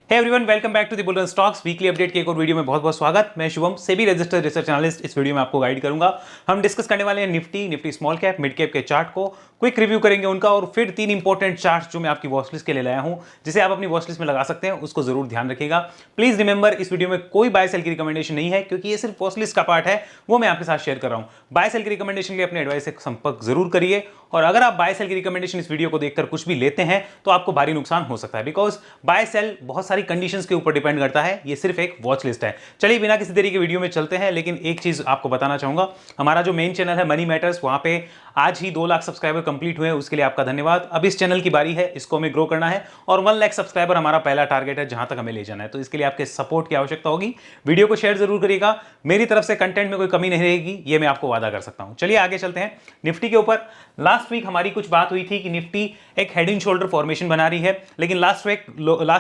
Hey everyone, welcome back to the bull run stocks weekly update के एक और वीडियो में बहुत बहुत स्वागत। मैं Shubham, SEBI registered research analyst. इस वीडियो में आपको गाइड करूंगा। हम डिस्कस करने वाले हैं Nifty small cap mid cap के चार्ट को क्विक रिव्यू करेंगे उनका, और फिर 3 इंपॉर्टेंट चार्ट्स जो मैं आपकी वॉच लिस्ट के लिए लाया हूं, जिसे आप अपनी वॉच लिस्ट में लगा सकते हैं, उसको जरूर ध्यान रखिएगा। प्लीज रिमेंबर, इस वीडियो में कोई बाय सेल की रिकमेंडेशन नहीं है, क्योंकि ये सिर्फ वॉच लिस्ट का पार्ट है, वो मैं आपके साथ शेयर कर रहा हूं। बाय सेल की रिकमेंडेशन के लिए अपने एडवाइस से संपर्क जरूर करिए, और अगर आप बाय सेल की रिकमेंडेशन इस वीडियो को देखकर कुछ भी लेते हैं तो आपको भारी नुकसान हो सकता है, बिकॉज बाय सेल बहुत सारी कंडीशंस के ऊपर डिपेंड करता है। ये सिर्फ एक वॉच लिस्ट है। चलिए बिना किसी देरी के वीडियो में चलते हैं, लेकिन एक चीज आपको बताना चाहूंगा, हमारा जो मेन चैनल है मनी मैटर्स, वहां पे आज ही 2 लाख सब्सक्राइबर कंप्लीट हुए हैं। उसके लिए आपका धन्यवाद। अब इस चैनल की बारी है, इसको हमें ग्रो करना है, और 1 लाख सब्सक्राइबर हमारा पहला टारगेट है जहां तक हमें ले जाना है। तो इसके लिए आपके सपोर्ट की आवश्यकता होगी। वीडियो को शेयर जरूर करिएगा। मेरी तरफ से कंटेंट में कोई कमी नहीं रहेगी, ये मैं आपको वादा कर सकता हूं। चलिए आगे चलते हैं। निफ्टी के ऊपर लास्ट वीक हमारी कुछ बात हुई थी कि निफ्टी एक हेड एंड शोल्डर फॉर्मेशन बना रही है, लेकिन लास्ट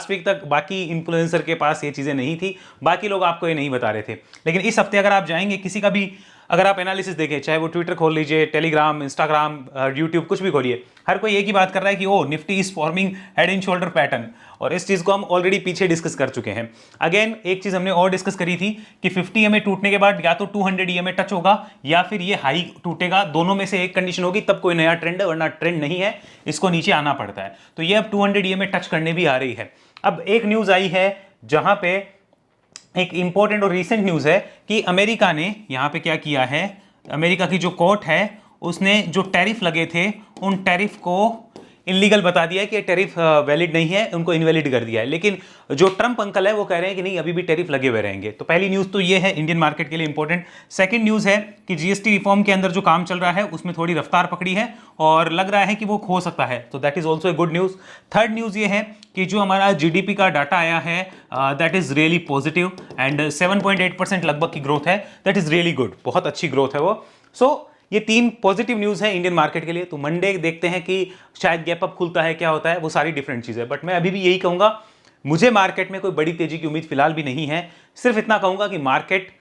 वीक तक बाकी इन्फ्लुएंसर के पास ये चीजें नहीं थी, बाकी लोग आपको ये नहीं बता रहे थे। लेकिन इस हफ्ते अगर आप जाएंगे, किसी का भी अगर आप एनालिसिस देखें, चाहे वो ट्विटर खोल लीजिए, टेलीग्राम, इंस्टाग्राम, यूट्यूब, कुछ भी खोलिए, हर कोई एक ही बात कर रहा है कि oh Nifty is forming head and shoulder pattern. और इस चीज को हम ऑलरेडी पीछे डिस्कस कर चुके हैं। अगेन एक चीज हमने और डिस्कस करी थी कि 50 EMA टूटने के बाद या तो 200 EMA टच होगा या फिर ये हाई टूटेगा। दोनों में से एक कंडीशन होगी, तब कोई नया ट्रेंड है, वरना ट्रेंड नहीं है, इसको नीचे आना पड़ता है। तो ये अब 200 EMA टच करने भी आ रही है। अब एक न्यूज आई है जहां पे एक इंपॉर्टेंट और रीसेंट न्यूज है कि अमेरिका ने यहां पे क्या किया है, अमेरिका की जो कोर्ट है उसने जो टैरिफ लगे थे उन टैरिफ को इलीगल बता दिया है कि टैरिफ वैलिड नहीं है, उनको इनवैलिड कर दिया है। लेकिन जो ट्रंप अंकल है वो कह रहे हैं कि नहीं, अभी भी टैरिफ लगे हुए रहेंगे। तो पहली न्यूज़ तो ये है, इंडियन मार्केट के लिए इंपॉर्टेंट। सेकंड न्यूज़ है कि जीएसटी रिफॉर्म के अंदर जो काम चल रहा है उसमें थोड़ी रफ्तार पकड़ी है और लग रहा है कि वो हो सकता है, तो that is also a good news. Third news ये है कि जो हमारा जीडीपी का डाटा आया है that is really positive, and 7.8% लगभग की ग्रोथ है। दैट इज रियली गुड, बहुत अच्छी ग्रोथ है वो। सो ये 3 पॉजिटिव न्यूज़ है इंडियन मार्केट के लिए। तो मंडे देखते हैं कि शायद गैप अप खुलता है, क्या होता है, वो सारी डिफरेंट चीज़ है। बट मैं अभी भी यही कहूँगा, मुझे मार्केट में कोई बड़ी तेजी की उम्मीद फिलहाल भी नहीं है। सिर्फ इतना कहूँगा कि मार्केट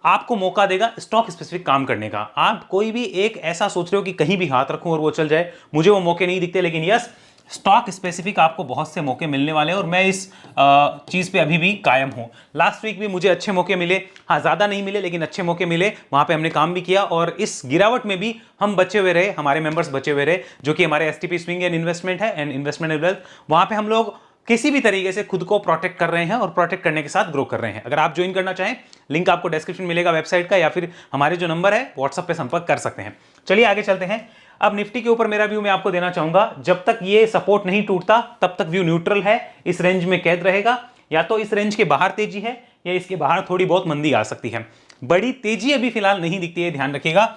आपको मौका देगा स्टॉक स्पेसिफिक काम करने का। आप कोई भी एक ऐसा सोच रहे हो कि कहीं भी हाथ रखूं और वो चल जाए, मुझे वो मौके नहीं दिखते। लेकिन यस, स्टॉक स्पेसिफिक आपको बहुत से मौके मिलने वाले हैं, और मैं इस चीज़ पे अभी भी कायम हूँ। लास्ट वीक भी मुझे अच्छे मौके मिले, हाँ ज़्यादा नहीं मिले लेकिन अच्छे मौके मिले, वहाँ पे हमने काम भी किया, और इस गिरावट में भी हम बचे हुए रहे, हमारे मेंबर्स बचे हुए रहे, जो कि हमारे एसटीपी स्विंग एंड इन्वेस्टमेंट है, एंड इन्वेस्टमेंट एंड वेल्थ। वहाँ पे हम लोग किसी भी तरीके से खुद को प्रोटेक्ट कर रहे हैं और प्रोटेक्ट करने के साथ ग्रो कर रहे हैं। अगर आप ज्वाइन करना चाहें, लिंक आपको डिस्क्रिप्शन मिलेगा वेबसाइट का, या फिर हमारे जो नंबर है व्हाट्सएप पे संपर्क कर सकते हैं। चलिए आगे चलते हैं। अब निफ्टी के ऊपर मेरा व्यू मैं आपको देना चाहूंगा, जब तक ये सपोर्ट नहीं टूटता तब तक व्यू न्यूट्रल है, इस रेंज में कैद रहेगा। या तो इस रेंज के बाहर तेजी है, या इसके बाहर थोड़ी बहुत मंदी आ सकती है। बड़ी तेजी अभी फिलहाल नहीं दिखती है, ध्यान रखिएगा।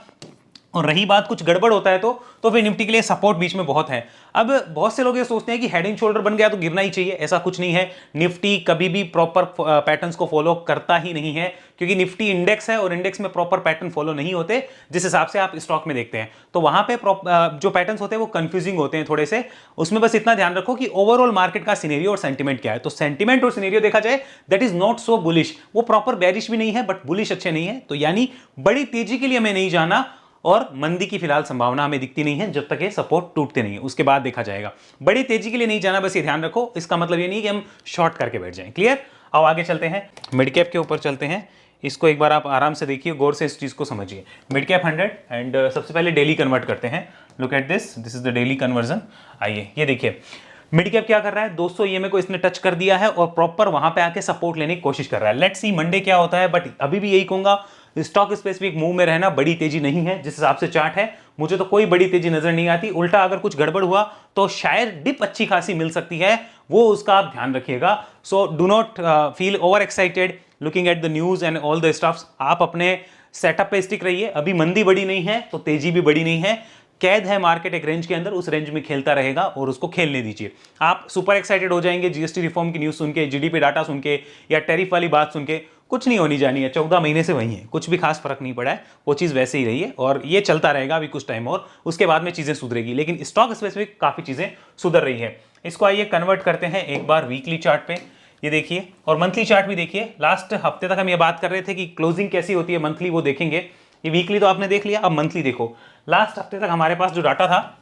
और रही बात कुछ गड़बड़ होता है तो फिर निफ्टी के लिए सपोर्ट बीच में बहुत है। अब बहुत से लोग ये सोचते हैं कि हेड एंड शोल्डर बन गया तो गिरना ही चाहिए, ऐसा कुछ नहीं है। निफ्टी कभी भी प्रॉपर पैटर्न्स को फॉलो करता ही नहीं है, क्योंकि निफ्टी इंडेक्स है और इंडेक्स में प्रॉपर पैटर्न फॉलो नहीं होते जिस हिसाब से आप स्टॉक में देखते हैं। तो वहां पे जो पैटर्न्स होते हैं वो कंफ्यूजिंग होते हैं थोड़े से। उसमें बस इतना ध्यान रखो कि ओवरऑल मार्केट का सिनेरियो और सेंटिमेंट क्या है। तो सेंटिमेंट और सिनेरियो देखा जाए, that is not so bullish. वो प्रॉपर बेरिश भी नहीं है बट बुलिश अच्छे नहीं है। तो यानी बड़ी तेजी के लिए हमें नहीं जाना, और मंदी की फिलहाल संभावना हमें दिखती नहीं है जब तक ये सपोर्ट टूटते नहीं है, उसके बाद देखा जाएगा। बड़ी तेजी के लिए नहीं जाना, बस ये ध्यान रखो। इसका मतलब ये नहीं कि हम शॉर्ट करके बैठ जाएं। क्लियर? अब आगे चलते हैं, मिड कैप के ऊपर चलते हैं। इसको एक बार आप आराम से देखिए, गौर से इस चीज को समझिए। मिड कैप 100, एंड सबसे पहले डेली कन्वर्ट करते हैं। Look at this is the daily conversion. आइए ये देखिए, मिड कैप क्या कर रहा है, 200 EMA को इसने टच कर दिया है और प्रॉपर वहां पे आके सपोर्ट लेने की कोशिश कर रहा है। लेट्स सी मंडे क्या होता है। बट अभी भी यही कहूंगा, स्टॉक स्पेसिफिक मूव में रहना, बड़ी तेजी नहीं है जिस हिसाब से चार्ट है। मुझे तो कोई बड़ी तेजी नजर नहीं आती। उल्टा अगर कुछ गड़बड़ हुआ तो शायद डिप अच्छी खासी मिल सकती है, वो उसका आप ध्यान रखिएगा। So do not feel over excited looking at the news and all the stuffs. आप अपने सेटअप पे स्टिक रहिए। अभी मंदी बड़ी नहीं है तो तेजी भी बड़ी नहीं है, कैद है मार्केट एक रेंज के अंदर, उस रेंज में खेलता रहेगा और उसको खेलने दीजिए। आप सुपर एक्साइटेड हो जाएंगे जीएसटी रिफॉर्म की न्यूज़ सुन के, जीडीपी डाटा सुन के, या टैरिफ वाली बात सुन के, कुछ नहीं होनी जानी है। 14 महीने से वही है, कुछ भी खास फर्क नहीं पड़ा है, वो चीज़ वैसे ही रही है और ये चलता रहेगा अभी कुछ टाइम और, उसके बाद में चीज़ें सुधरेगी। लेकिन स्टॉक स्पेसिफिक काफ़ी चीज़ें सुधर रही है। इसको आइए कन्वर्ट करते हैं एक बार वीकली चार्ट पे। ये देखिए, और मंथली चार्ट भी देखिए। लास्ट हफ्ते तक हम ये बात कर रहे थे कि क्लोजिंग कैसी होती है मंथली, वो देखेंगे। ये वीकली तो आपने देख लिया, अब मंथली देखो। लास्ट हफ्ते तक हमारे पास जो डाटा था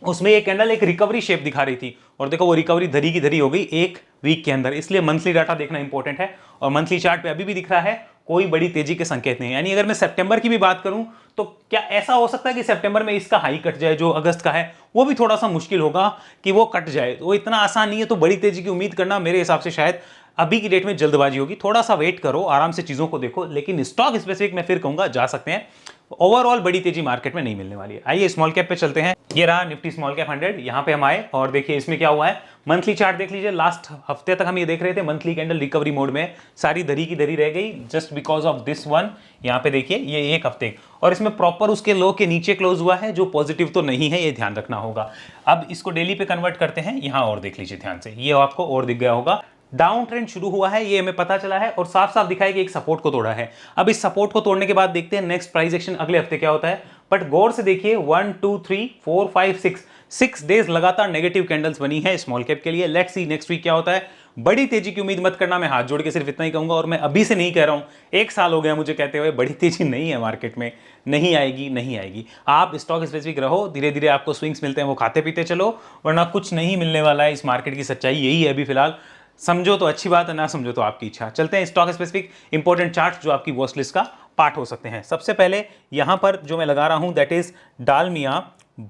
उसमें ये कैंडल एक रिकवरी शेप दिखा रही थी, और देखो वो रिकवरी धरी की धरी हो गई एक वीक के अंदर, इसलिए मंथली डाटा देखना इंपॉर्टेंट है। और मंथली चार्ट पे अभी भी दिख रहा है कोई बड़ी तेजी के संकेत नहीं है। यानी अगर मैं सितंबर की भी बात करूं तो क्या ऐसा हो सकता है कि सितंबर में इसका हाई कट जाए, जो अगस्त का है वो भी थोड़ा सा मुश्किल होगा कि वो कट जाए, वो इतना आसान नहीं है। तो बड़ी तेजी की उम्मीद करना मेरे हिसाब से शायद अभी की डेट में जल्दबाजी होगी। थोड़ा सा वेट करो, आराम से चीजों को देखो, लेकिन स्टॉक स्पेसिफिक मैं फिर कहूंगा जा सकते हैं। ओवरऑल बड़ी तेजी मार्केट में नहीं मिलने वाली है। आइए स्मॉल कैप पे चलते हैं। ये रहा निफ्टी स्मॉल कैप 100, यहां पे हम आए और देखिए इसमें क्या हुआ है। मंथली चार्ट देख लीजिए, लास्ट हफ्ते तक हम ये देख रहे थे मंथली कैंडल रिकवरी मोड में, सारी धरी की धरी रह गई just because of this one. यहां पे देखिए ये एक हफ्ते, और इसमें प्रॉपर उसके लो के नीचे क्लोज हुआ है, जो पॉजिटिव तो नहीं है, ये ध्यान रखना होगा। अब इसको डेली पे कन्वर्ट करते हैं, यहां और देख लीजिए ध्यान से, ये आपको और दिख गया होगा। डाउन ट्रेंड शुरू हुआ है, ये हमें पता चला है और साफ साफ दिखा है कि एक सपोर्ट को तोड़ा है। अब इस सपोर्ट को तोड़ने के बाद देखते हैं नेक्स्ट प्राइस एक्शन अगले हफ्ते क्या होता है। बट गौर से देखिए 1 2 3 4 5 6 डेज लगातार नेगेटिव कैंडल्स बनी है स्मॉल कैप के लिए। लेट्स सी नेक्स्ट वीक क्या होता है। बड़ी तेजी की उम्मीद मत करना, मैं हाथ जोड़ के सिर्फ इतना ही कहूंगा, और मैं अभी से नहीं कह रहा हूं, एक साल हो गया मुझे कहते हुए बड़ी तेजी नहीं है मार्केट में, नहीं आएगी नहीं आएगी। आप स्टॉक स्पेसिफिक रहो, धीरे धीरे आपको स्विंग्स मिलते हैं वो खाते पीते चलो, वरना कुछ नहीं मिलने वाला है। इस मार्केट की सच्चाई यही है अभी फिलहाल। समझो तो अच्छी बात है, ना समझो तो आपकी इच्छा। चलते हैं स्टॉक स्पेसिफिक इंपॉर्टेंट चार्ट जो आपकी वॉच लिस्ट का पार्ट हो सकते हैं। सबसे पहले यहां पर जो मैं लगा रहा हूं that is Dalmia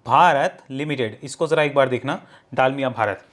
Bharat limited. इसको जरा एक बार देखना, डालमिया भारत।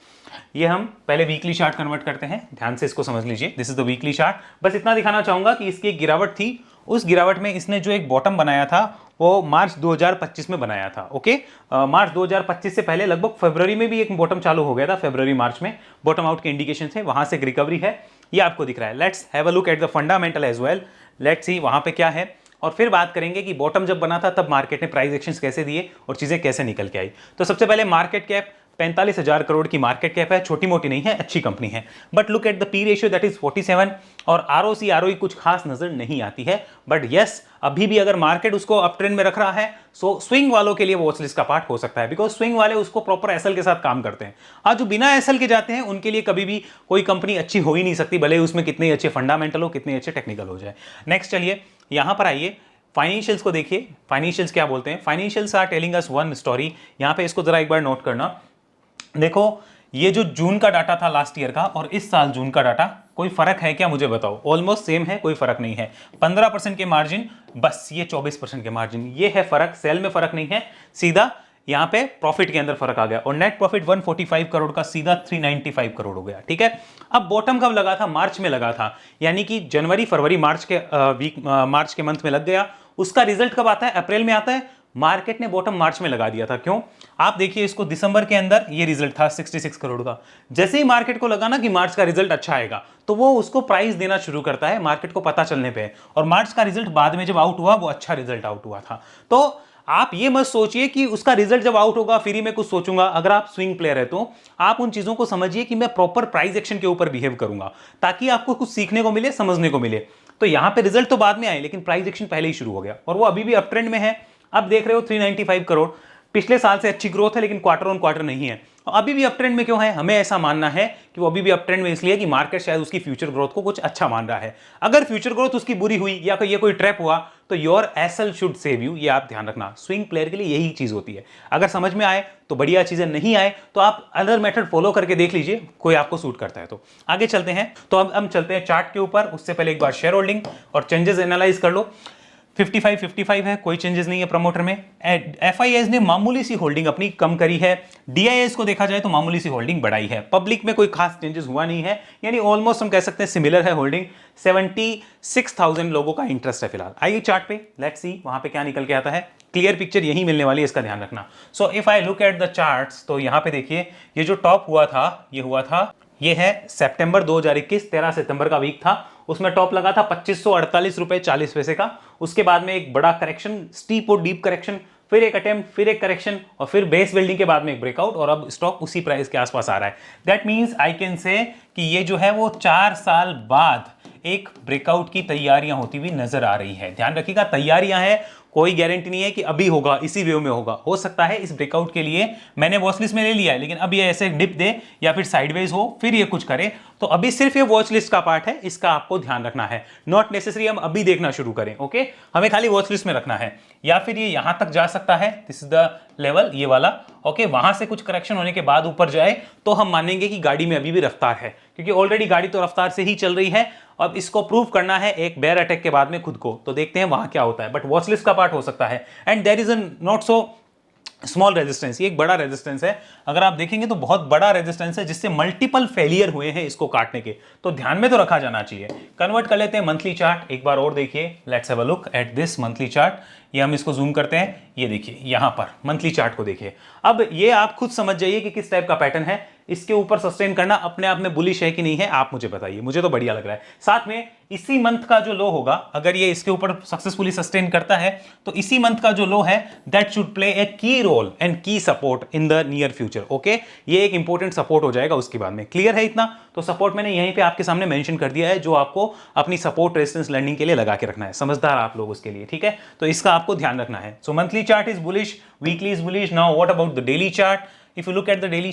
ये हम पहले वीकली चार्ट कन्वर्ट करते हैं, ध्यान से इसको समझ लीजिए। This is the weekly chart. बस इतना दिखाना चाहूंगा कि इसकी एक गिरावट थी, उस गिरावट में इसने जो एक बॉटम बनाया था वो मार्च 2025 में बनाया था। ओके, मार्च 2025 से पहले लगभग फरवरी में भी एक बॉटम चालू हो गया था, फरवरी मार्च में बॉटम आउट के इंडिकेशन थे, वहां से एक रिकवरी है, ये आपको दिख रहा है। Let's have a look at the fundamental as well. Let's see वहां पे क्या है, और फिर बात करेंगे कि बॉटम जब बना था तब मार्केट ने प्राइस एक्शंस कैसे दिए और चीजें कैसे निकल के आई। तो सबसे पहले मार्केट कैप 45,000 करोड़ की मार्केट कैप है, छोटी मोटी नहीं है, अच्छी कंपनी है। But look at the P ratio that is 47, और आरओसी आरओई कुछ खास नजर नहीं आती है। बट यस, अभी भी अगर मार्केट उसको अप ट्रेंड में रख रहा है, सो स्विंग वालों के लिए वॉच लिस्ट का पार्ट हो सकता है, बिकॉज स्विंग वाले उसको प्रॉपर एसएल के साथ काम करते हैं। आज जो बिना एसएल के जाते हैं उनके लिए कभी भी कोई कंपनी अच्छी हो ही नहीं सकती, भले उसमें कितने अच्छे फंडामेंटल हो, कितने अच्छे टेक्निकल हो जाए। नेक्स्ट चलिए यहां पर आइए, फाइनेंशियल्स को देखिए। फाइनेंशियल्स क्या बोलते हैं, financials are telling us one story. यहां पे इसको जरा एक बार नोट करना। देखो ये जो जून का डाटा था लास्ट ईयर का और इस साल जून का डाटा, कोई फर्क है क्या मुझे बताओ? ऑलमोस्ट सेम है, कोई फर्क नहीं है। 15% के मार्जिन, बस ये 24% के मार्जिन, ये है फर्क। सेल में फर्क नहीं है, सीधा यहां पे प्रॉफिट के अंदर फर्क आ गया। और नेट प्रॉफिट 145 करोड़ का सीधा 395 करोड़ हो गया। ठीक है, अब बॉटम कब लगा था? मार्च में लगा था, यानी कि जनवरी फरवरी मार्च के मंथ में लग गया। उसका रिजल्ट कब आता है? अप्रैल में आता है। मार्केट ने बॉटम मार्च में लगा दिया था। क्यों? आप देखिए इसको, दिसंबर के अंदर ये रिजल्ट था 66 करोड़ का। जैसे ही मार्केट को लगा ना कि मार्च का रिजल्ट अच्छा आएगा, तो वो उसको प्राइस देना शुरू करता है मार्केट को पता चलने पे। और मार्च का रिजल्ट बाद में जब आउट हुआ, वो अच्छा रिजल्ट आउट हुआ था। तो आप ये मत सोचिए कि उसका रिजल्ट जब आउट होगा फ्री में कुछ सोचूंगा। अगर आप स्विंग प्लेयर है तो आप उन चीजों को समझिए कि मैं प्रॉपर प्राइस एक्शन के ऊपर बिहेव करूंगा, ताकि आपको कुछ सीखने को मिले, समझने को मिले। तो यहां पे रिजल्ट तो बाद में आए, लेकिन प्राइस एक्शन पहले ही शुरू हो गया और वो अभी भी अप ट्रेंड में है। अब देख रहे हो 395 करोड़, पिछले साल से अच्छी ग्रोथ है, लेकिन क्वार्टर ऑन क्वार्टर नहीं है। अभी भी अप ट्रेंड में क्यों है? हमें ऐसा मानना है कि वो अभी भी अप ट्रेंड में इसलिए कि मार्केट शायद उसकी फ्यूचर ग्रोथ को कुछ अच्छा मान रहा है। अगर फ्यूचर ग्रोथ उसकी बुरी हुई या ये कोई ट्रैप हुआ, तो your SL should save you. ये आप ध्यान रखना, स्विंग प्लेयर के लिए यही चीज होती है। अगर समझ में आए तो बढ़िया चीजें, नहीं आए तो आप अदर मेथड फॉलो करके देख लीजिए, कोई आपको सूट करता है तो। आगे चलते हैं, तो अब हम चलते हैं चार्ट के ऊपर। उससे पहले एक बार शेयर होल्डिंग और चेंजेस एनालाइज कर लो। 55 है, कोई चेंजेस नहीं है प्रमोटर में। एफआईएस ने मामूली सी होल्डिंग अपनी कम करी है। डीआईएस को देखा जाए तो मामूली सी होल्डिंग बढ़ाई है। पब्लिक में कोई खास चेंजेस हुआ नहीं है, यानी ऑलमोस्ट हम कह सकते हैं सिमिलर है होल्डिंग। 76,000 लोगों का इंटरेस्ट है फिलहाल। आइए चार्ट पे, लेट्स सी वहां पे क्या निकल के आता है। क्लियर पिक्चर यही मिलने वाली है, इसका ध्यान रखना। So if I look at the charts, तो यहां पे देखिए ये जो टॉप हुआ था, ये है सितंबर 2021, 13 सितंबर का वीक था। उसमें टॉप लगा था 2548 रुपए 40 पैसे का। उसके बाद में एक बड़ा करेक्शन, स्टीप और डीप करेक्शन, फिर एक अटेम्प्ट, फिर एक करेक्शन, और फिर बेस बिल्डिंग के बाद में एक ब्रेकआउट, और अब स्टॉक उसी प्राइस के आसपास आ रहा है। That means I can say कि ये जो है वो 4 साल बाद एक ब्रेकआउट की तैयारियां होती हुई नजर आ रही है। ध्यान रखिएगा, तैयारियां हैं, कोई गारंटी नहीं है कि अभी होगा, इसी वे में होगा, हो सकता है इस ब्रेकआउट के लिए मैंने वॉच लिस्ट में ले लिया है, लेकिन अब ये ऐसे डिप दे या फिर साइडवेज हो फिर ये कुछ करे, तो अभी सिर्फ ये वॉच लिस्ट का पार्ट है, इसका आपको ध्यान रखना है। नॉट नेसेसरी हम अभी देखना शुरू करें, ओके, हमें खाली वॉच लिस्ट में रखना है। या फिर ये यहां तक जा सकता है, दिस इज द लेवल, ये वाला, ओके, वहां से कुछ करेक्शन होने के बाद ऊपर जाए तो हम मानेंगे कि गाड़ी में अभी भी रफ्तार है, क्योंकि ऑलरेडी गाड़ी तो रफ्तार से ही चल रही है। अब इसको प्रूव करना है एक बेयर अटैक के बाद में खुद को, तो देखते हैं वहां क्या होता है, बट वॉच लिस्ट का पार्ट हो सकता है। And there is a not so small resistance, ये एक बड़ा रेजिस्टेंस है, अगर आप देखेंगे तो बहुत बड़ा रेजिस्टेंस है, जिससे मल्टीपल फेलियर हुए हैं इसको काटने के, तो ध्यान में तो रखा जाना चाहिए। कन्वर्ट कर लेते हैं मंथली चार्ट एक बार और, देखिए, let's have a look at this monthly chart. ये हम इसको जूम करते हैं, ये देखिए यहां पर मंथली चार्ट को देखिए। अब ये आप खुद समझ जाइए कि किस टाइप का पैटर्न है, इसके ऊपर सस्टेन करना अपने आप में बुलिश है कि नहीं है, आप मुझे बताइए, मुझे तो बढ़िया लग रहा है। साथ में इसी मंथ का जो लो होगा, अगर ये इसके ऊपर सक्सेसफुली सस्टेन करता है, तो इसी मंथ का जो लो है दैट शुड प्ले ए की रोल एंड की support in the near future, okay, ये एक इंपॉर्टेंट सपोर्ट हो जाएगा उसके बाद में। क्लियर है इतना? तो सपोर्ट मैंने यहीं पे आपके सामने मेंशन कर दिया है, जो आपको अपनी सपोर्ट रेजिस्टेंस लर्निंग के लिए लगा के रखना है, समझदार आप लोग उसके लिए, ठीक है, तो इसका आपको ध्यान रखना है। सो monthly chart is bullish, weekly is bullish. Now what about the daily chart? If you look at the daily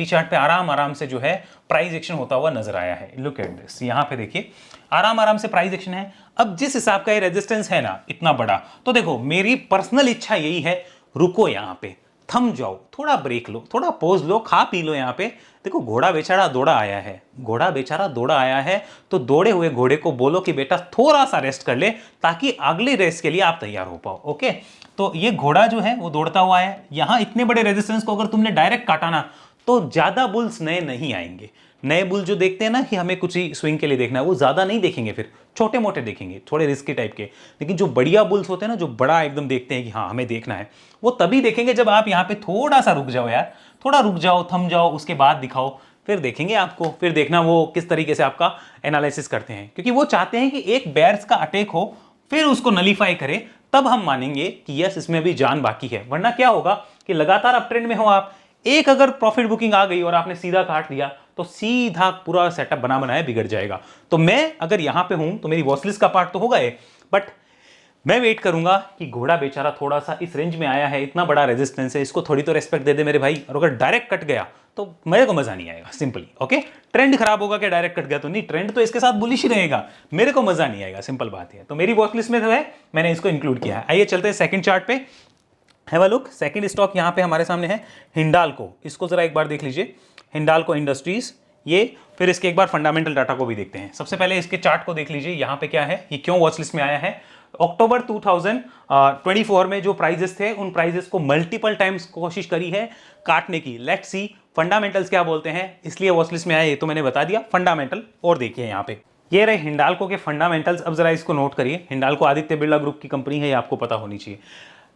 chart पे आराम से जो है प्राइस एक्शन होता हुआ नजर आया है। लुक एट दिस, यहां पे देखिए आराम से प्राइस एक्शन है। अब जिस हिसाब का ये रेजिस्टेंस है ना इतना बड़ा, तो देखो मेरी पर्सनल इच्छा यही है, रुको यहां पे, थम जाओ, थोड़ा ब्रेक लो, थोड़ा पॉज लो, खा पी लो। यहाँ पे देखो घोड़ा बेचारा दौड़ा आया है, घोड़ा बेचारा दौड़ा आया है, तो दौड़े हुए घोड़े को बोलो कि बेटा थोड़ा सा रेस्ट कर ले, ताकि अगली रेस के लिए आप तैयार हो पाओ, ओके। तो ये घोड़ा जो है वो दौड़ता हुआ है, यहां इतने बड़े रेजिस्टेंस को अगर तुमने डायरेक्ट काटा ना, तो ज्यादा बुल्स नए नहीं आएंगे। नए बुल जो देखते हैं ना कि हमें कुछ ही स्विंग के लिए देखना है, वो ज्यादा नहीं देखेंगे, फिर छोटे मोटे देखेंगे, थोड़े रिस्की टाइप के। लेकिन जो बढ़िया बुल्स होते हैं ना, जो बड़ा एकदम देखते हैं कि हाँ हमें देखना है, वो तभी देखेंगे जब आप यहाँ पे थोड़ा सा रुक जाओ यार, थोड़ा रुक जाओ, थम जाओ, उसके बाद दिखाओ, फिर देखेंगे आपको, फिर देखना वो किस तरीके से आपका एनालिसिस करते हैं। क्योंकि वो चाहते हैं कि एक बेयर्स का अटैक हो, फिर उसको नलीफाई करे, तब हम मानेंगे कि यस इसमें भी जान बाकी है। वरना क्या होगा कि लगातार अप ट्रेंड में हो आप, एक अगर प्रॉफिट बुकिंग आ गई और आपने सीधा काट दिया, तो सीधा पूरा सेटअप बना बनाया बिगड़ जाएगा। तो मैं अगर यहां पे हूं तो मेरी वॉचलिस्ट का पार्ट तो होगा ये, बट मैं वेट करूंगा कि घोड़ा बेचारा थोड़ा सा इस रेंज में आया है, इतना बड़ा रेजिस्टेंस है, इसको थोड़ी तो रेस्पेक्ट दे दे मेरे भाई। और अगर डायरेक्ट कट गया तो मेरे को मजा नहीं आएगा, सिंपली, ओके। ट्रेंड खराब होगा क्या डायरेक्ट कट गया तो? नहीं, ट्रेंड तो इसके साथ बुलिश ही रहेगा, मेरे को मजा नहीं आएगा, सिंपल बात है। तो मेरी वॉचलिस्ट में जो है मैंने इसको इंक्लूड किया है। आइए चलते हैं सेकंड चार्ट पे, have a look. Second stock यहां पे हमारे सामने है हिंडाल्को, इसको जरा एक बार देख लीजिए, हिंडाल्को इंडस्ट्रीज, ये। फिर इसके एक बार फंडामेंटल डाटा को भी देखते हैं। सबसे पहले इसके चार्ट को देख लीजिए, यहां पे क्या है, ये क्यों वॉच लिस्ट में आया है। अक्टूबर 2024 में जो प्राइजेस थे, उन प्राइजेस को मल्टीपल टाइम्स कोशिश करी है काटने की। लेट्स सी फंडामेंटल्स क्या बोलते हैं, इसलिए वॉच लिस्ट में आया, ये तो मैंने बता दिया। फंडामेंटल और देखिए यहाँ पे, ये रहे हिंडाल्को के फंडामेंटल्स। अब जरा इसको नोट करिए, हिंडाल्को आदित्य बिरला ग्रुप की कंपनी है, ये आपको पता होनी चाहिए।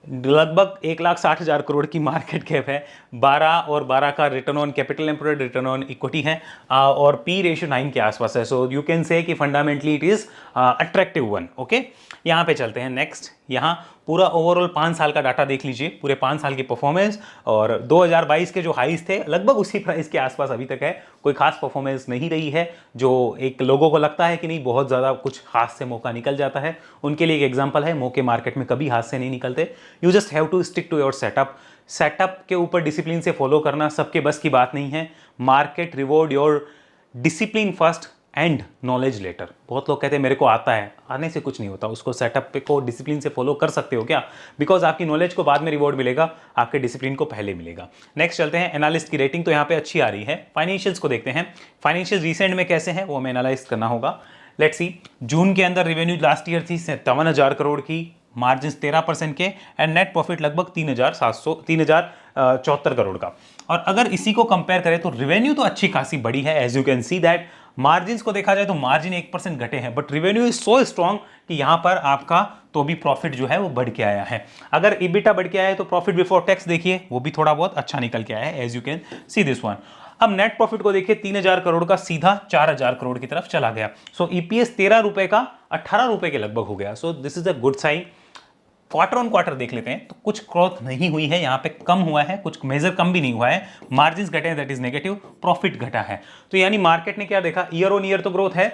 लगभग 1,60,000 करोड़ की मार्केट कैप है, 12 और 12 का return on capital employed, return on equity है, और पी रेशियो 9 के आसपास है। सो यू कैन से कि fundamentally it is attractive one, okay. यहाँ पे चलते हैं नेक्स्ट, यहाँ पूरा ओवरऑल 5 साल का डाटा देख लीजिए, पूरे 5 साल की परफॉर्मेंस, और 2022 के जो हाईज थे लगभग उसी प्राइस के आसपास अभी तक है। कोई खास परफॉर्मेंस नहीं रही है, जो एक लोगों को लगता है कि नहीं बहुत ज़्यादा कुछ हाथ से मौका निकल जाता है, उनके लिए एक एग्जांपल है, मौके मार्केट में कभी हाथ से नहीं निकलते। You just have to stick to your setup के ऊपर डिसिप्लिन से फॉलो करना सबके बस की बात नहीं है। Market reward your discipline first and knowledge later. बहुत लोग कहते हैं मेरे को आता है, आने से कुछ नहीं होता, उसको सेटअप पे को डिसिप्लिन से फॉलो कर सकते हो क्या, बिकॉज आपकी नॉलेज को बाद में रिवॉर्ड मिलेगा, आपके डिसिप्लिन को पहले मिलेगा। नेक्स्ट चलते हैं, एनालिस्ट की रेटिंग तो यहाँ पे अच्छी आ रही है। फाइनेंशियल्स को देखते हैं, फाइनेंशियल रिसेंट में कैसे हैं वो हमें एनालाइज करना होगा। लेट्स सी, जून के अंदर रेवेन्यू लास्ट ईयर थी 57,000 करोड़ की, मार्जिन 13% के, एंड नेट प्रॉफिट लगभग 3,074 करोड़ का। और अगर इसी को कंपेयर करें तो रेवेन्यू तो अच्छी खासी बड़ी है, as you can see that. Margins को देखा जाए तो मार्जिन 1% घटे हैं, but revenue is so strong कि यहां पर आपका तो भी प्रॉफिट जो है वो बढ़ के आया है। अगर इबिटा बढ़ के आया है तो प्रॉफिट बिफोर टैक्स देखिए वो भी थोड़ा बहुत अच्छा निकल के आया है, as you can see this one. अब नेट प्रॉफिट को देखिए, 3,000 करोड़ का सीधा 4,000 करोड़ की तरफ चला गया। सो ईपीएस 13 रुपए का 18 रुपए के लगभग हो गया। So this is a good sign. Quarter on quarter देख लेते हैं तो कुछ ग्रोथ नहीं हुई है, यहाँ पे कम हुआ है, कुछ मेजर कम भी नहीं हुआ है। मार्जिन्स घटे हैं, दैट इज नेगेटिव, प्रॉफिट घटा है। तो यानी मार्केट ने क्या देखा, ईयर ऑन ईयर तो ग्रोथ है,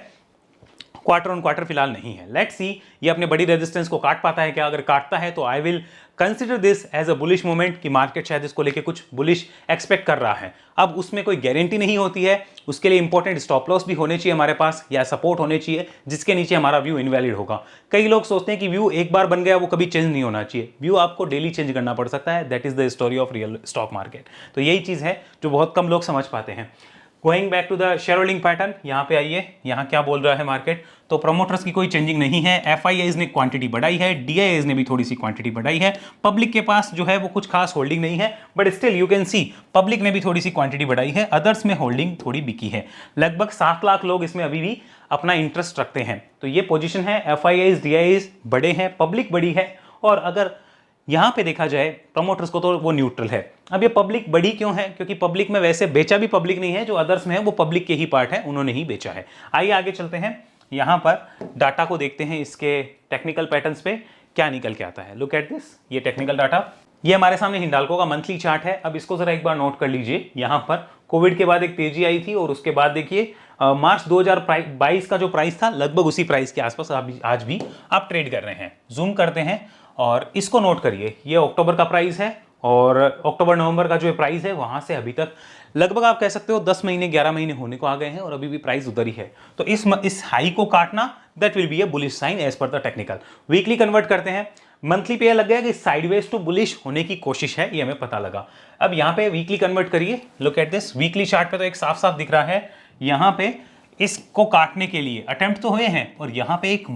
क्वार्टर ऑन क्वार्टर फिलहाल नहीं है। लेट्स सी ये अपने बड़ी रेजिस्टेंस को काट पाता है क्या। अगर काटता है तो I will consider this as a bullish moment कि मार्केट शायद इसको लेके कुछ बुलिश एक्सपेक्ट कर रहा है। अब उसमें कोई गारंटी नहीं होती है, उसके लिए इंपॉर्टेंट स्टॉप लॉस भी होने चाहिए हमारे पास, या सपोर्ट होने चाहिए जिसके नीचे हमारा व्यू इनवैलिड होगा। कई लोग सोचते हैं कि व्यू एक बार बन गया वो कभी चेंज नहीं होना चाहिए। व्यू आपको डेली चेंज करना पड़ सकता है। That is the story of real stock market. तो यही चीज़ है जो बहुत कम लोग समझ पाते हैं। Going back to the shareholding pattern, यहाँ पे आइए, यहाँ क्या बोल रहा है मार्केट। तो प्रमोटर्स की कोई चेंजिंग नहीं है। एफआईआईज ने क्वांटिटी बढ़ाई है, डीआईआईज ने भी थोड़ी सी क्वांटिटी बढ़ाई है। पब्लिक के पास जो है वो कुछ खास होल्डिंग नहीं है, but still you can C public ने भी थोड़ी सी क्वांटिटी बढ़ाई है। अदर्स में होल्डिंग थोड़ी बिकी है। लगभग 7 लाख लोग इसमें अभी भी अपना इंटरेस्ट रखते हैं। तो ये पोजिशन है। एफआईआईज डीआईआईज बड़े हैं, पब्लिक बड़ी है, और अगर यहाँ पे देखा जाए प्रमोटर्स को तो वो न्यूट्रल है। अब ये पब्लिक बड़ी क्यों है? क्योंकि पब्लिक में वैसे बेचा भी पब्लिक नहीं है, जो अदर्स में है वो पब्लिक के ही पार्ट है, उन्होंने ही बेचा है। आइए आगे चलते हैं, यहाँ पर डाटा को देखते हैं, इसके टेक्निकल पैटर्न्स पे क्या निकल के आता है। लुक एट दिस, ये टेक्निकल डाटा, ये हमारे सामने हिंडाल्को का मंथली चार्ट है। अब इसको जरा एक बार नोट कर लीजिए। यहाँ पर कोविड के बाद एक तेजी आई थी, और उसके बाद देखिए मार्च 2022 का जो प्राइस था लगभग उसी प्राइस के आसपास आज भी आप ट्रेड कर रहे हैं। जूम करते हैं और इसको नोट करिए, ये अक्टूबर का प्राइस है, और अक्टूबर नवंबर का जो प्राइस है वहां से अभी तक लगभग आप कह सकते हो 10 महीने 11 महीने होने को आ गए हैं, और अभी भी प्राइस उधर ही है। तो इस हाई को काटना that will be a bullish sign as per the technical. Weekly convert करते हैं, मंथली पे लग गया कि साइडवेज टू बुलिश होने की कोशिश है, ये हमें पता लगा। अब यहाँ पे वीकली कन्वर्ट करिए, look at this, weekly chart पे तो एक साफ साफ दिख रहा है। यहाँ पे इसको काटने के लिए अटेम्प्ट तो हुए हैं, और यहाँ पे एक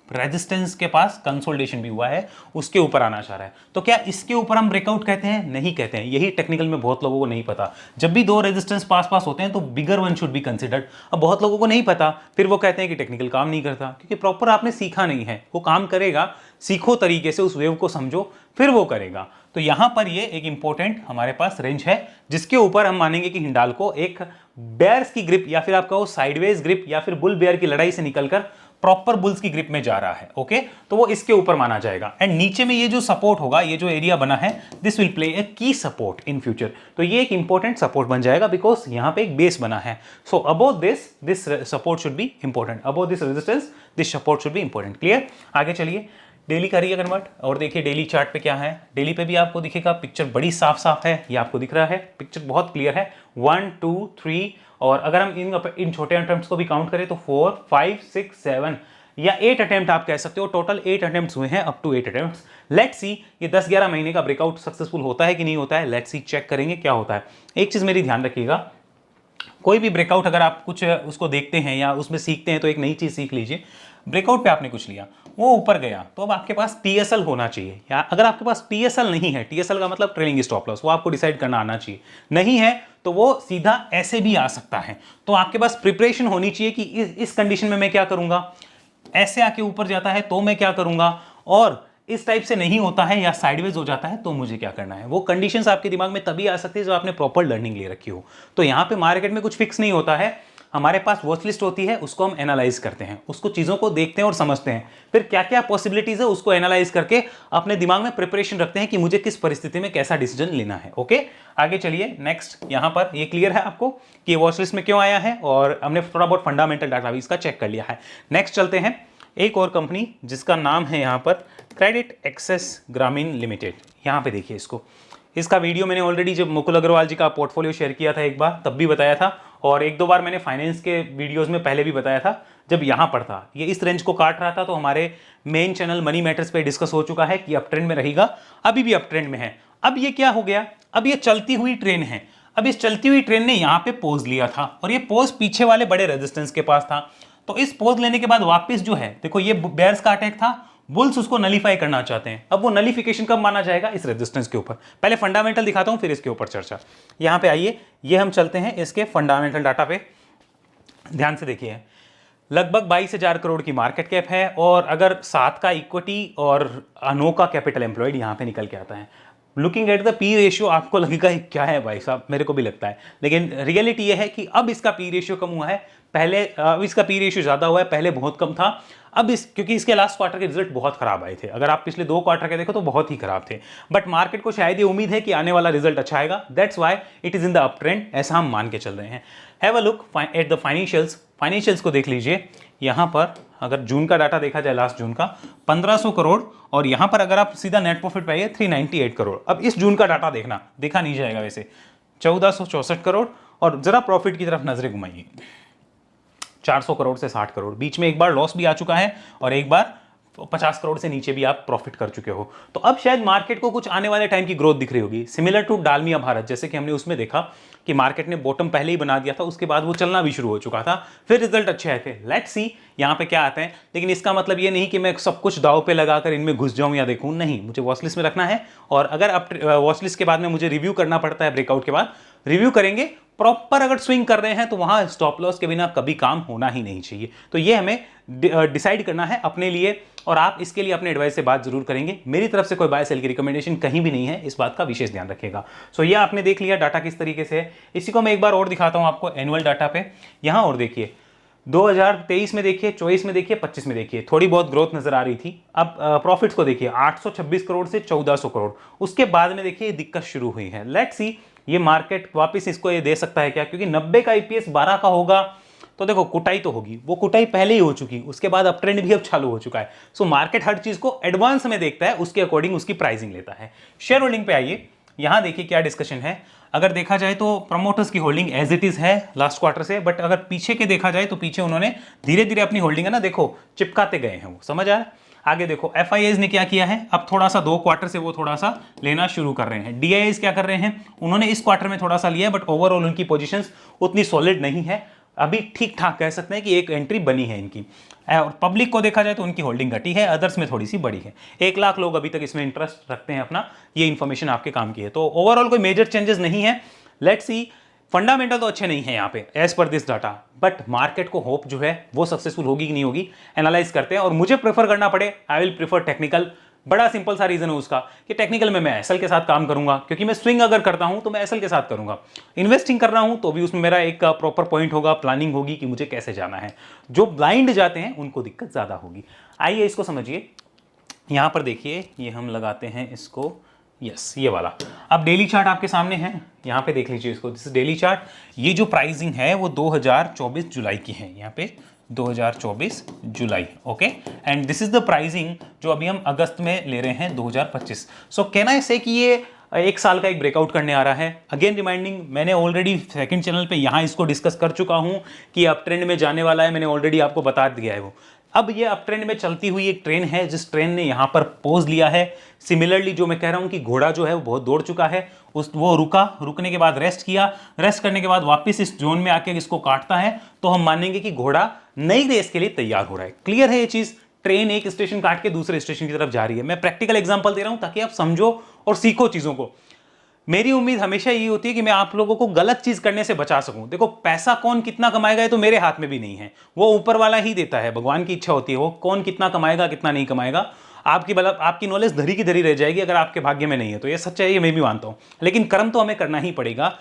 रेजिस्टेंस के पास कंसोलिडेशन भी हुआ है, उसके ऊपर आना चाह रहा है। तो क्या इसके ऊपर हम ब्रेकआउट कहते हैं? नहीं कहते हैं। यही टेक्निकल में बहुत लोगों को नहीं पता। जब भी दो रेजिस्टेंस पास होते हैं तो bigger one should be considered. अब बहुत लोगों को नहीं पता, फिर वो कहते हैं कि टेक्निकल काम नहीं करता, क्योंकि प्रॉपर आपने सीखा नहीं है। वो काम करेगा, सीखो तरीके से, उस वेव को समझो, फिर वो करेगा। तो यहां पर ये एक इंपॉर्टेंट हमारे पास रेंज है, जिसके ऊपर हम मानेंगे कि हिंडाल्को एक बेयर्स की ग्रिप, या फिर आप कहो साइडवेज ग्रिप, या फिर बुल बेयर की लड़ाई से निकलकर प्रॉपर बुल्स की ग्रिप में जा रहा है। ओके, तो वो इसके ऊपर माना जाएगा। एंड नीचे में ये जो सपोर्ट होगा, ये जो एरिया बना है, दिस विल प्ले ए की सपोर्ट इन फ्यूचर। तो ये एक इंपॉर्टेंट सपोर्ट बन जाएगा, बिकॉज यहां पे एक बेस बना है। So about this support should be important, about this resistance this support should be important. Clear? आगे चलिए, डेली करिए कन्वर्ट, और देखिए डेली चार्ट पे क्या है। डेली पे भी आपको दिखेगा, पिक्चर बड़ी साफ साफ है, ये आपको दिख रहा है, पिक्चर बहुत क्लियर है। 1 2 3, और अगर हम इन छोटे अटेम्प्ट्स को भी काउंट करें तो 4 5 6 7 या 8 अटेम्प्ट आप कह सकते हो। टोटल 8 अटेम्प्ट्स हुए हैं, up to 8 attempts. Let's see ये 10-11 महीने का ब्रेकआउट सक्सेसफुल होता है कि नहीं होता है। लेट्स सी, चेक करेंगे क्या होता है। एक चीज मेरी ध्यान रखिएगा, कोई भी ब्रेकआउट अगर आप कुछ उसको देखते हैं या उसमें सीखते हैं तो एक नई चीज सीख लीजिए। ब्रेकआउट पे आपने कुछ लिया, वो ऊपर गया, तो अब आपके पास टीएसएल होना चाहिए। या अगर आपके पास टीएसएल नहीं है, टीएसएल का मतलब ट्रेलिंग स्टॉप लॉस, वो आपको डिसाइड करना आना चाहिए। नहीं है तो वो सीधा ऐसे भी आ सकता है। तो आपके पास प्रिपरेशन होनी चाहिए कि इस कंडीशन में मैं क्या करूंगा, ऐसे आके ऊपर जाता है तो मैं क्या करूंगा, और इस टाइप से नहीं होता है या साइडवेज हो जाता है तो मुझे क्या करना है। वो कंडीशंस आपके दिमाग में तभी आ सकती है जब आपने प्रॉपर लर्निंग ले रखी हो। तो यहाँ पे मार्केट में कुछ फिक्स नहीं होता है, हमारे पास वॉच लिस्ट होती है, उसको हम एनालाइज करते हैं, उसको चीज़ों को देखते हैं और समझते हैं, फिर क्या क्या पॉसिबिलिटीज है उसको एनालाइज करके अपने दिमाग में प्रिपरेशन रखते हैं कि मुझे किस परिस्थिति में कैसा डिसीजन लेना है। ओके, आगे चलिए नेक्स्ट। यहाँ पर ये क्लियर है आपको कि वॉच लिस्ट में क्यों आया है, और हमने थोड़ा बहुत फंडामेंटल डाटा भी इसका चेक कर लिया है। नेक्स्ट चलते हैं, एक और कंपनी जिसका नाम है यहाँ पर क्रेडिट एक्सेस ग्रामीण लिमिटेड। यहाँ पे देखिए इसको, इसका वीडियो मैंने ऑलरेडी जब मुकुल अग्रवाल जी का पोर्टफोलियो शेयर किया था एक बार, तब भी बताया था, और 1-2 बार मैंने फाइनेंस के वीडियोस में पहले भी बताया था। जब यहाँ पर था, ये इस रेंज को काट रहा था, तो हमारे मेन चैनल मनी मैटर्स पे डिस्कस हो चुका है कि अप ट्रेंड में रहेगा, अभी भी अप ट्रेंड में है। अब ये क्या हो गया, अब ये चलती हुई ट्रेन है। अब इस चलती हुई ट्रेन ने यहाँ पे पोज लिया था, और ये पोज पीछे वाले बड़े रेजिस्टेंस के पास था। तो इस पोज लेने के बाद वापस जो है, देखो ये बेयर्स का अटैक था, बुल्स उसको नलीफाई करना चाहते हैं। अब वो नलीफिकेशन कब माना जाएगा, इस रेजिस्टेंस के ऊपर। पहले फंडामेंटल दिखाता हूं, फिर इसके ऊपर चर्चा। यहां पे आइए, ये हम चलते हैं इसके फंडामेंटल डाटा पे, ध्यान से देखिए। लगभग 22,000 करोड़ की मार्केट कैप है, और अगर 7 का इक्विटी और 9 का कैपिटल एम्प्लॉयड यहां पे निकल के आता है। Looking at the P ratio, आपको लगेगा क्या है भाई साहब, मेरे को भी लगता है, लेकिन रियलिटी ये है कि अब इसका पी रेशियो कम हुआ है। पहले अब इसका पी रेशियो ज्यादा हुआ है, पहले बहुत कम था। अब क्योंकि इसके लास्ट क्वार्टर के रिजल्ट बहुत खराब आए थे, अगर आप पिछले 2 क्वार्टर के देखो तो बहुत ही खराब थे। बट मार्केट को शायद ये उम्मीद है कि आने वाला रिजल्ट अच्छा आएगा, that's why it is in the up trend, ऐसा हम मान के चल रहे हैं। Have a look at the financials. Financials को देख लीजिए, यहाँ पर अगर जून का डाटा देखा जाए, लास्ट जून का 1500 करोड़, और यहाँ पर अगर आप सीधा नेट प्रॉफिट पाइए 398 करोड़। अब इस जून का डाटा देखना, देखा नहीं जाएगा वैसे, 1464 करोड़, और जरा प्रॉफिट की तरफ नजरें घुमाइए, 400 करोड़ से 60 करोड़। बीच में एक बार लॉस भी आ चुका है और एक बार 50 करोड़ से नीचे भी आप प्रॉफिट कर चुके हो। तो अब शायद मार्केट को कुछ आने वाले टाइम की ग्रोथ दिख रही होगी, सिमिलर टू डालमिया भारत, जैसे कि हमने उसमें देखा कि मार्केट ने बॉटम पहले ही बना दिया था, उसके बाद वो चलना भी शुरू हो चुका था, फिर रिजल्ट अच्छे आए थे। लेट्स सी यहाँ पे क्या आते हैं। लेकिन इसका मतलब ये नहीं कि मैं सब कुछ दाव पे लगाकर इनमें घुस जाऊं या देखूं, नहीं, मुझे वॉच लिस्ट में रखना है। और अगर आप वॉच लिस्ट के बाद में मुझे रिव्यू करना पड़ता है, ब्रेकआउट के बाद रिव्यू करेंगे प्रॉपर। अगर स्विंग कर रहे हैं तो वहां स्टॉप लॉस के बिना कभी काम होना ही नहीं चाहिए। तो ये हमें डिसाइड करना है अपने लिए, और आप इसके लिए अपने एडवाइस से बात जरूर करेंगे। मेरी तरफ से कोई बाय सेल की रिकमेंडेशन कहीं भी नहीं है, इस बात का विशेष ध्यान रखिएगा। सो ये आपने देख लिया डाटा किस तरीके से है। इसी को मैं एक बार और दिखाता हूं आपको एनुअल डाटा पे। यहां और देखिए 2023 में देखिए, 24 में देखिए, 25 में देखिए, थोड़ी बहुत ग्रोथ नजर आ रही थी। अब प्रॉफिट्स को देखिए, 826 करोड़ से 1400 करोड़, उसके बाद में देखिए दिक्कत शुरू हुई है। लेट्स सी ये मार्केट वापस इसको ये दे सकता है क्या, क्योंकि 90 का ईपीएस 12 का होगा तो देखो कुटाई तो होगी, वो कुटाई पहले ही हो चुकी, उसके बाद अप ट्रेंड भी अब चालू हो चुका है। सो मार्केट हर चीज को एडवांस में देखता है, उसके अकॉर्डिंग उसकी प्राइसिंग लेता है। शेयर होल्डिंग पे आइए, यहां देखिए क्या डिस्कशन है। अगर देखा जाए तो प्रमोटर्स की होल्डिंग एज इट इज है लास्ट क्वार्टर से, बट अगर पीछे के देखा जाए तो पीछे उन्होंने धीरे धीरे अपनी होल्डिंग है ना, देखो चिपकाते गए हैं, वो समझ आ रहा है। आगे देखो एफआईआईज ने क्या किया है, अब थोड़ा सा 2 क्वार्टर से वो थोड़ा सा लेना शुरू कर रहे हैं। डीआईआईज क्या कर रहे हैं, उन्होंने इस क्वार्टर में थोड़ा सा लिया है, बट ओवरऑल उनकी पोजीशंस उतनी सॉलिड नहीं है, अभी ठीक ठाक कह सकते हैं कि एक एंट्री बनी है इनकी। और पब्लिक को देखा जाए तो उनकी होल्डिंग घटी है, अदर्स में थोड़ी सी बड़ी है। 1 लाख लोग अभी तक इसमें इंटरेस्ट रखते हैं अपना, ये इन्फॉर्मेशन आपके काम की है। तो ओवरऑल कोई मेजर चेंजेस नहीं है। लेट्स सी, फंडामेंटल तो अच्छे नहीं है यहाँ पे as per this data, but market को होप जो है वो सक्सेसफुल होगी कि नहीं होगी एनालाइज करते हैं। और मुझे प्रेफर करना पड़े, आई विल प्रेफर टेक्निकल। बड़ा सिंपल सा रीजन है उसका कि टेक्निकल में मैं एसएल के साथ काम करूंगा, क्योंकि मैं स्विंग अगर करता हूं तो मैं एसएल के साथ करूंगा। इन्वेस्टिंग कर रहा हूं तो भी उसमें मेरा एक प्रॉपर पॉइंट होगा, प्लानिंग होगी कि मुझे कैसे जाना है। जो ब्लाइंड जाते हैं उनको दिक्कत ज्यादा होगी। आइए इसको समझिए। यहां पर देखिए, ये हम लगाते हैं इसको, यस ये वाला। अब डेली चार्ट आपके सामने है, यहाँ पे देख लीजिए इसको, दिस डेली चार्ट। ये जो प्राइसिंग है वो 2024 जुलाई की है, यहाँ पे 2024 जुलाई, okay. And this is the pricing जो अभी हम अगस्त में ले रहे हैं 2025। सो कैन आई से कि ये 1 साल का एक ब्रेकआउट करने आ रहा है। अगेन रिमाइंडिंग, मैंने ऑलरेडी सेकंड चैनल पे यहाँ इसको डिस्कस कर चुका हूँ कि अप ट्रेंड में जाने वाला है, मैंने ऑलरेडी आपको बता दिया है वो। अब ये अप ट्रेंड में चलती हुई एक ट्रेन है, जिस ट्रेन ने यहाँ पर पोज लिया है। सिमिलरली जो मैं कह रहा हूँ कि घोड़ा जो है वो बहुत दौड़ चुका है, वो रुका, रुकने के बाद रेस्ट किया, रेस्ट करने के बाद वापस इस जोन में आके इसको काटता है, तो हम मानेंगे कि घोड़ा नई रेस के लिए तैयार हो रहा है। क्लियर है ये चीज? ट्रेन एक स्टेशन काट के दूसरे स्टेशन की तरफ जा रही है। मैं प्रैक्टिकल एग्जांपल दे रहा हूं ताकि आप समझो और सीखो चीजों को। मेरी उम्मीद हमेशा ये होती है कि मैं आप लोगों को गलत चीज करने से बचा सकूं। देखो, पैसा कौन कितना कमाएगा ये तो मेरे हाथ में भी नहीं है, वो ऊपर वाला ही देता है, भगवान की इच्छा होती है। वो कौन कितना कमाएगा कितना नहीं कमाएगा, आपकी नॉलेज धरी की धरी रह जाएगी अगर आपके भाग्य में नहीं है। तो ये सच्चाई है, ये मैं भी मानता हूं, लेकिन कर्म तो हमें करना ही पड़ेगा।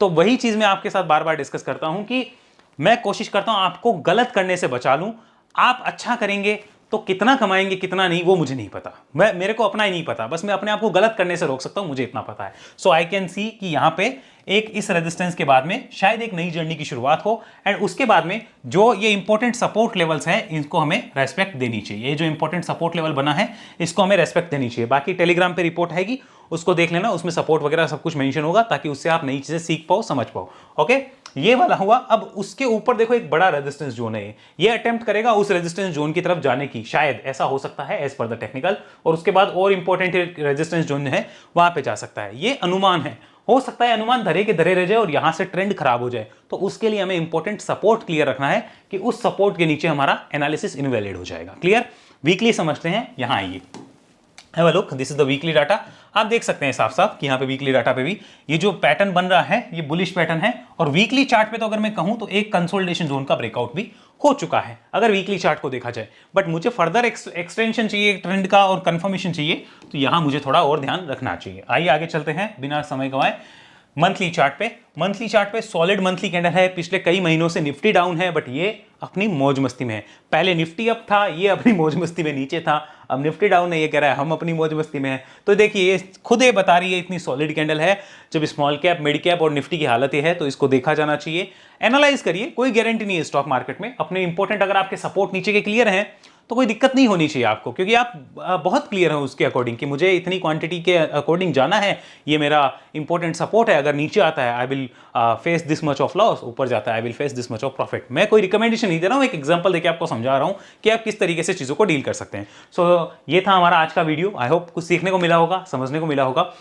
तो वही चीज मैं आपके साथ बार बार डिस्कस करता हूं कि मैं कोशिश करता हूं आपको गलत करने से बचा लूं। आप अच्छा करेंगे तो कितना कमाएंगे कितना नहीं वो मुझे नहीं पता, मेरे को अपना ही नहीं पता, बस मैं अपने आप को गलत करने से रोक सकता हूं, मुझे इतना पता है। सो आई कैन सी कि यहां पे एक इस रेजिस्टेंस के बाद में शायद एक नई जर्नी की शुरुआत हो, एंड उसके बाद में जो ये इंपॉर्टेंट सपोर्ट लेवल्स हैं इनको हमें रेस्पेक्ट देनी चाहिए। ये जो इंपॉर्टेंट सपोर्ट लेवल बना है इसको हमें रेस्पेक्ट देनी चाहिए। बाकी टेलीग्राम पे रिपोर्ट आएगी, उसको देख लेना, उसमें सपोर्ट वगैरह सब कुछ मेंशन होगा ताकि उससे आप नई चीजें सीख पाओ, समझ पाओ। ओके, ये वाला हुआ। अब उसके ऊपर देखो एक बड़ा रेजिस्टेंस जोन है, ये अटेम्प्ट करेगा उस रेजिस्टेंस जोन की तरफ जाने की, शायद ऐसा हो सकता है एज पर द टेक्निकल, और उसके बाद और इंपॉर्टेंट रेजिस्टेंस जोन है वहां पे जा सकता है। ये अनुमान है, हो सकता है अनुमान धरे के धरे रह जाए और यहां से ट्रेंड खराब हो जाए, तो उसके लिए हमें इंपॉर्टेंट सपोर्ट क्लियर रखना है कि उस सपोर्ट के नीचे हमारा एनालिसिस इनवैलिड हो जाएगा। क्लियर? वीकली समझते हैं, यहां आइए, have a look, this is the weekly data. आप देख सकते हैं साफ साफ कि यहाँ पे वीकली डाटा पे भी ये जो पैटर्न बन रहा है ये बुलिश पैटर्न है, और वीकली चार्ट पे तो अगर मैं कहूं तो एक कंसोलिडेशन जोन का ब्रेकआउट भी हो चुका है अगर वीकली चार्ट को देखा जाए। बट मुझे फर्दर एक्सटेंशन चाहिए ट्रेंड का और कंफर्मेशन चाहिए, तो यहां मुझे थोड़ा और ध्यान रखना चाहिए। आइए आगे चलते हैं बिना समय गंवाए। मंथली चार्ट पे सॉलिड मंथली कैंडल है। पिछले कई महीनों से निफ्टी डाउन है, बट ये अपनी मौज मस्ती में है। पहले निफ्टी अप था, ये अपनी मौज मस्ती में नीचे था। अब निफ्टी डाउन है, ये कह रहा है हम अपनी मौज मस्ती में है। तो देखिए ये खुद ये बता रही है इतनी सॉलिड कैंडल है। जब स्मॉल कैप, मिड कैप और निफ्टी की हालत ये है तो इसको देखा जाना चाहिए। एनालाइज करिए, कोई गारंटी नहीं है स्टॉक मार्केट में। अपने इंपॉर्टेंट अगर आपके सपोर्ट नीचे के क्लियर हैं तो कोई दिक्कत नहीं होनी चाहिए आपको, क्योंकि आप बहुत क्लियर हैं उसके अकॉर्डिंग कि मुझे इतनी क्वांटिटी के अकॉर्डिंग जाना है, ये मेरा इंपॉर्टेंट सपोर्ट है। अगर नीचे आता है I will face this much of loss, ऊपर जाता है I will face this much of profit. मैं कोई रिकमेंडेशन नहीं दे रहा हूँ, एक एग्जांपल देके आपको समझा रहा हूँ कि आप किस तरीके से चीज़ों को डील कर सकते हैं। सो ये था हमारा आज का वीडियो। आई होप कुछ सीखने को मिला होगा, समझने को मिला होगा।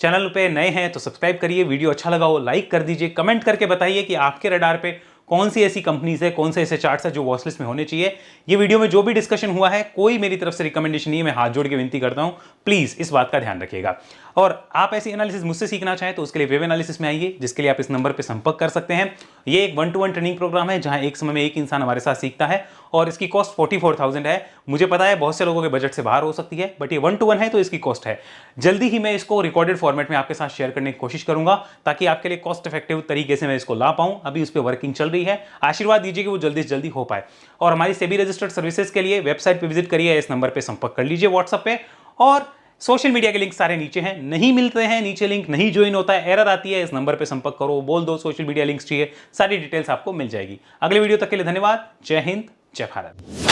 चैनल पे नए हैं तो सब्सक्राइब करिए, वीडियो अच्छा लगा हो लाइक कर दीजिए, कमेंट करके बताइए कि आपके रडार पे कौन सी ऐसी कंपनीज है, कौन से ऐसे चार्ट्स है जो वॉच लिस्ट में होने चाहिए। ये वीडियो में जो भी डिस्कशन हुआ है कोई मेरी तरफ से रिकमेंडेशन नहीं है, मैं हाथ जोड़ के विनती करता हूं प्लीज इस बात का ध्यान रखिएगा। और आप ऐसी एनालिसिस मुझसे सीखना चाहें तो उसके लिए वेब एनालिसिस में आइए, जिसके लिए आप इस नंबर पर संपर्क कर सकते हैं। ये एक 1-to-1 ट्रेनिंग प्रोग्राम है जहां एक समय में एक इंसान हमारे साथ सीखता है और इसकी कॉस्ट 44,000 है। मुझे पता है बहुत से लोगों के बजट से बाहर हो सकती है, बट ये 1-to-1 है तो इसकी कॉस्ट है। जल्दी ही मैं इसको रिकॉर्डेड फॉर्मेट में आपके साथ शेयर करने की कोशिश करूंगा ताकि आपके लिए कॉस्ट इफेक्टिव तरीके से मैं इसको ला पाऊं। अभी उस पर वर्किंग चल रही है, आशीर्वाद दीजिए कि वो जल्दी से जल्दी हो पाए। और हमारी सेबी रजिस्टर्ड सर्विसेज के लिए वेबसाइट पे विजिट करिए, इस नंबर पे संपर्क कर लीजिए व्हाट्सएप पे। और सोशल मीडिया के लिंक सारे नीचे हैं, नहीं मिलते हैं नीचे लिंक, नहीं ज्वाइन होता है, एरर आती है, इस नंबर पे संपर्क करो, बोल दो सोशल मीडिया लिंक्स चाहिए, सारी डिटेल्स आपको मिल जाएगी। अगले वीडियो तक के लिए धन्यवाद। जय हिंद, जय भारत।